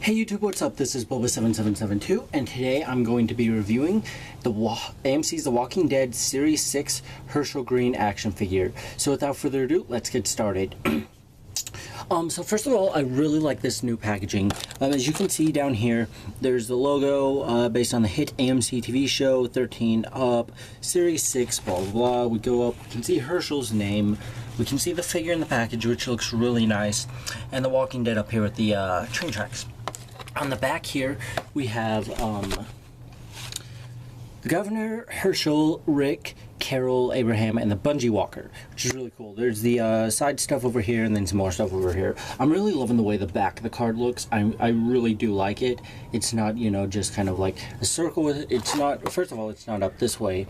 Hey YouTube, what's up? This is Boba7772, and today I'm going to be reviewing the AMC's The Walking Dead Series 6 Hershel Green action figure. So without further ado, let's get started. So first of all, I really like this new packaging. As you can see down here, there's the logo based on the hit AMC TV show 13 Up, Series 6, blah blah blah. We go up, we can see Hershel's name, we can see the figure in the package, which looks really nice, and The Walking Dead up here with the train tracks. On the back here, we have the Governor, Hershel, Rick, Carol, Abraham, and the Bungee Walker, which is really cool. There's the side stuff over here and then some more stuff over here. I'm really loving the way the back of the card looks. I really do like it. It's not, you know, just kind of like a circle with it. It's not, first of all, it's not up this way.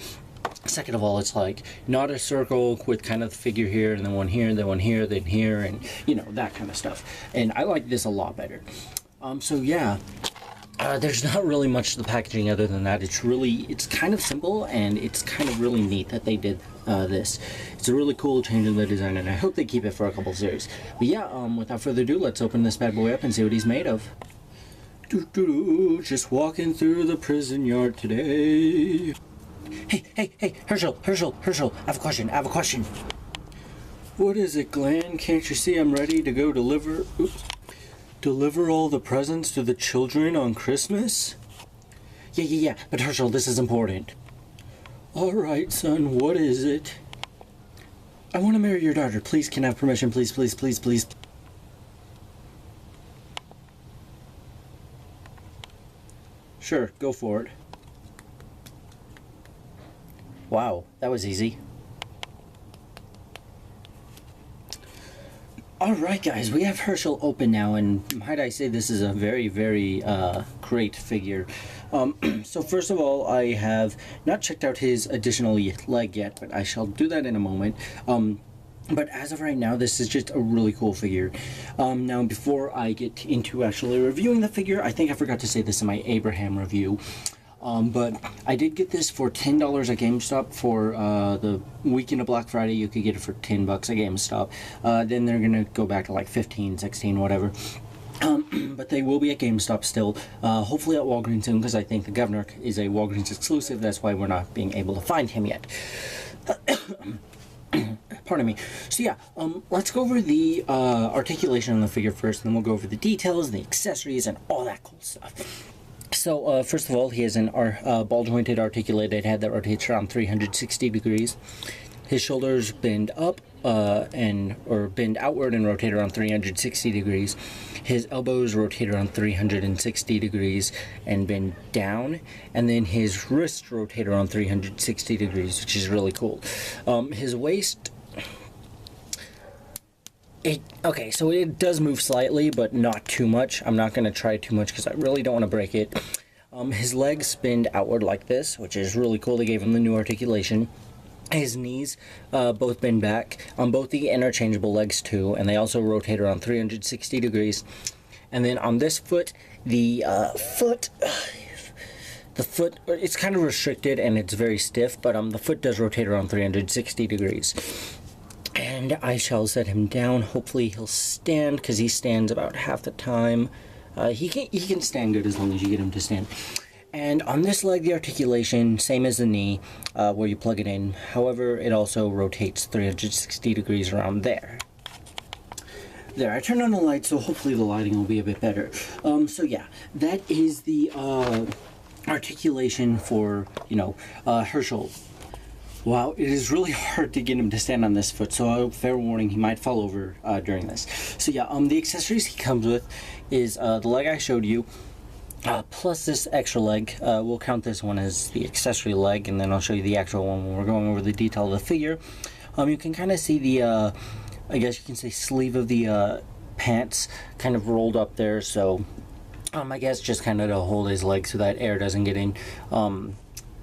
Second of all, it's like not a circle with kind of the figure here and then one here, then one here, then here, and you know, that kind of stuff. And I like this a lot better. So yeah. There's not really much to the packaging other than that. It's kind of simple, and it's kind of really neat that they did this. It's a really cool change in the design, and I hope they keep it for a couple series. But yeah, without further ado, let's open this bad boy up and see what he's made of. Just walking through the prison yard today. Hey, Hershel, I have a question. What is it, Glenn? Can't you see I'm ready to go deliver... Oops. Deliver all the presents to the children on Christmas? Yeah, but Hershel, this is important. Alright, son, what is it? I want to marry your daughter. Please, can I have permission? Please. Sure, go for it. Wow, that was easy. Alright guys, we have Hershel open now, and might I say this is a very great figure. So first of all, I have not checked out his additional leg yet, but I shall do that in a moment. But as of right now, this is just a really cool figure. Now before I get into actually reviewing the figure, I think I forgot to say this in my Abraham review. But I did get this for $10 at GameStop for the weekend of Black Friday. You could get it for $10 at GameStop. Then they're gonna go back to like 15, 16, whatever. But they will be at GameStop still. Hopefully at Walgreens soon, because I think the Governor is a Walgreens exclusive. That's why we're not being able to find him yet. Pardon me. So yeah, let's go over the articulation on the figure first, and then we'll go over the details, the accessories, and all that cool stuff. So, first of all, he has an ball-jointed articulated head that rotates around 360 degrees. His shoulders bend up, or bend outward and rotate around 360 degrees. His elbows rotate around 360 degrees and bend down. And then his wrists rotate around 360 degrees, which is really cool. His waist... Okay, so it does move slightly, but not too much. I'm not going to try too much because I really don't want to break it. His legs bend outward like this, which is really cool. They gave him the new articulation. His knees both bend back on both the interchangeable legs too, and they also rotate around 360 degrees. And then on this foot, the foot, it's kind of restricted and it's very stiff, but the foot does rotate around 360 degrees. And I shall set him down. Hopefully he'll stand, because he stands about half the time. He can stand good as long as you get him to stand. And on this leg, the articulation, same as the knee, where you plug it in. However, it also rotates 360 degrees around there. There, I turned on the light, so hopefully the lighting will be a bit better. So yeah, that is the articulation for, you know, Hershel. Wow, it is really hard to get him to stand on this foot, so fair warning, he might fall over during this. So yeah, the accessories he comes with is the leg I showed you, plus this extra leg. We'll count this one as the accessory leg, and then I'll show you the actual one when we're going over the detail of the figure. You can kind of see the, I guess you can say, sleeve of the pants kind of rolled up there, so I guess just kind of to hold his leg so that air doesn't get in.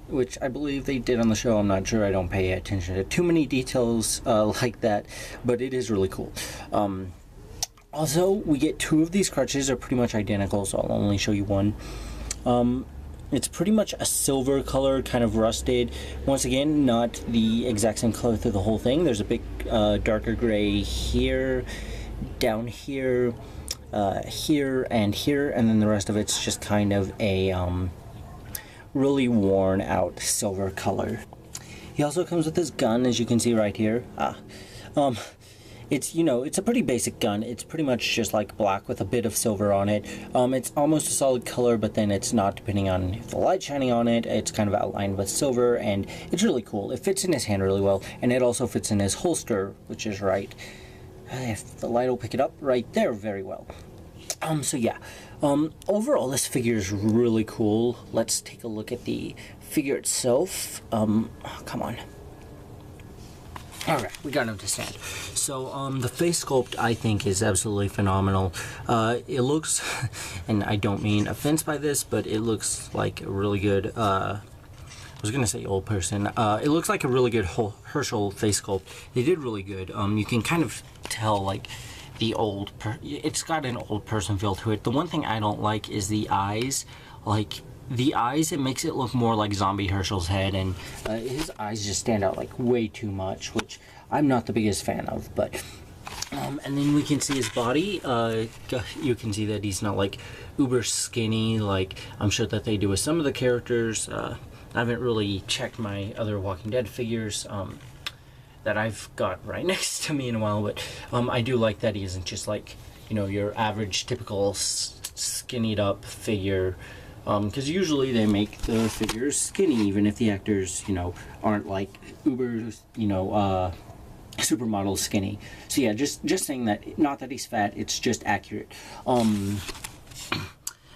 Which I believe they did on the show. I'm not sure. I don't pay attention to too many details like that, but it is really cool. Also, we get two of these crutches. They're pretty much identical, so I'll only show you one. It's pretty much a silver color, kind of rusted. Once again, not the exact same color through the whole thing. There's a big darker gray here, down here, here, and then the rest of it's just kind of a really worn out silver color. He also comes with this gun, as you can see right here. It's, you know, it's a pretty basic gun. It's pretty much just like black with a bit of silver on it. It's almost a solid color, but then it's not, depending on if the light's shining on it. It's kind of outlined with silver, and it's really cool. It fits in his hand really well, and it also fits in his holster, which is right, if the light will pick it up, right there very well. So yeah, overall this figure is really cool. Let's take a look at the figure itself. Oh, come on. Alright, we got him to stand. So, the face sculpt, I think, is absolutely phenomenal. It looks, and I don't mean offense by this, but it looks like a really good, I was gonna say old person. It looks like a really good Hershel face sculpt. They did really good. You can kind of tell, like, it's got an old person feel to it. The one thing I don't like is the eyes. Like, the eyes, it makes it look more like zombie Hershel's head, and his eyes just stand out like way too much, which I'm not the biggest fan of. But and then we can see his body. You can see that he's not like uber skinny like I'm sure that they do with some of the characters. I haven't really checked my other Walking Dead figures that I've got right next to me in a while, but I do like that he isn't just like, you know, your average typical skinnied up figure. Because usually they make the figures skinny, even if the actors, you know, aren't like uber, you know, supermodel skinny. So yeah, just saying that, not that he's fat, it's just accurate.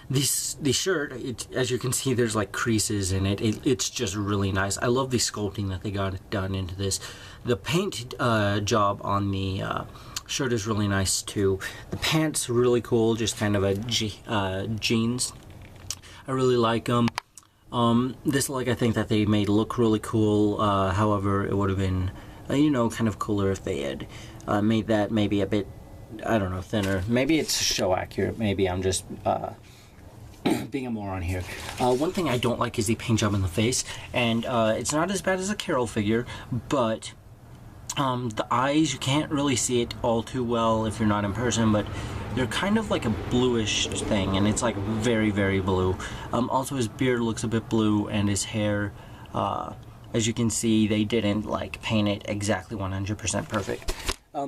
The shirt, as you can see, there's like creases in it. It's just really nice. I love the sculpting that they got done into this. The paint job on the shirt is really nice too. The pants are really cool, just kind of a jeans. I really like them. This leg I think that they made look really cool. However, it would have been, you know, kind of cooler if they had made that maybe a bit, I don't know, thinner. Maybe it's show accurate. Maybe I'm just being a moron here. One thing I don't like is the paint job in the face, and it's not as bad as a Carol figure, but the eyes, you can't really see it all too well if you're not in person, but they're kind of like a bluish thing, and it's like very, very blue. Also, his beard looks a bit blue, and his hair, as you can see, they didn't like paint it exactly 100% perfect.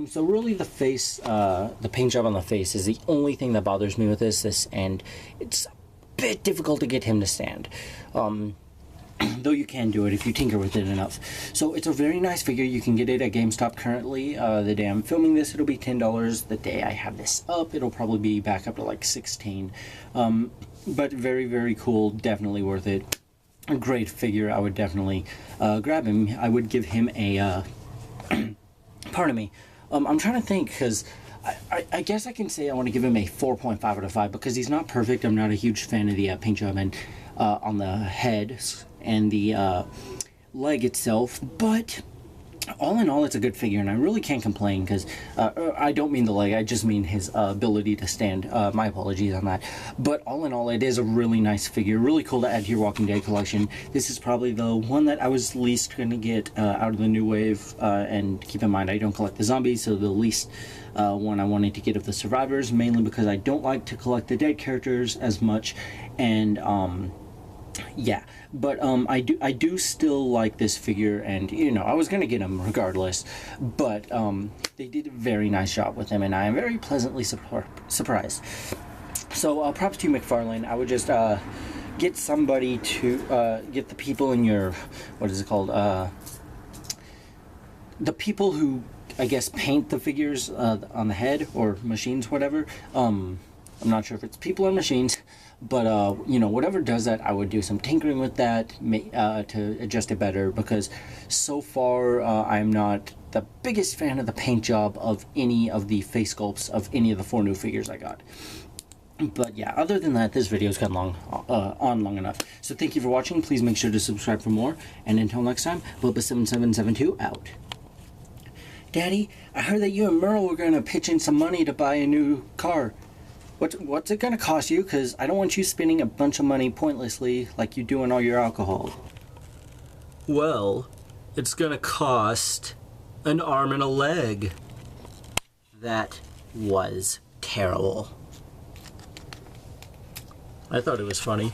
So really the face, the paint job on the face is the only thing that bothers me with this, and it's a bit difficult to get him to stand. Though you can do it if you tinker with it enough. So it's a very nice figure. You can get it at GameStop currently. The day I'm filming this, it'll be $10. The day I have this up, it'll probably be back up to like $16. But very, very cool. Definitely worth it. A great figure. I would definitely grab him. I would give him a... pardon me. I'm trying to think, because I guess I can say I want to give him a 4.5 out of 5, because he's not perfect. I'm not a huge fan of the paint job and on the head and the leg itself, but all in all, it's a good figure, and I really can't complain, because I don't mean the leg, I just mean his ability to stand. My apologies on that. But all in all, it is a really nice figure, really cool to add to your Walking Dead collection. This is probably the one that I was least going to get out of the new wave, and keep in mind, I don't collect the zombies, so the least one I wanted to get of the survivors, mainly because I don't like to collect the dead characters as much, and yeah, but I do still like this figure, and you know, I was gonna get him regardless, but they did a very nice job with him, and I am very pleasantly surprised. So props to you, Mcfarlane. I would just get somebody to get the people in your, what is it called, the people who I guess paint the figures on the head, or machines, whatever. I'm not sure if it's people or machines, but you know, whatever does that, I would do some tinkering with that to adjust it better, because so far I'm not the biggest fan of the paint job of any of the face sculpts of any of the 4 new figures I got. But yeah, other than that, this video's gone long enough. So thank you for watching. Please make sure to subscribe for more, and until next time, Bubba7772 out. Daddy, I heard that you and Merle were gonna pitch in some money to buy a new car. What's it gonna cost you? Because I don't want you spending a bunch of money pointlessly like you do on all your alcohol. Well, it's gonna cost an arm and a leg. That was terrible. I thought it was funny.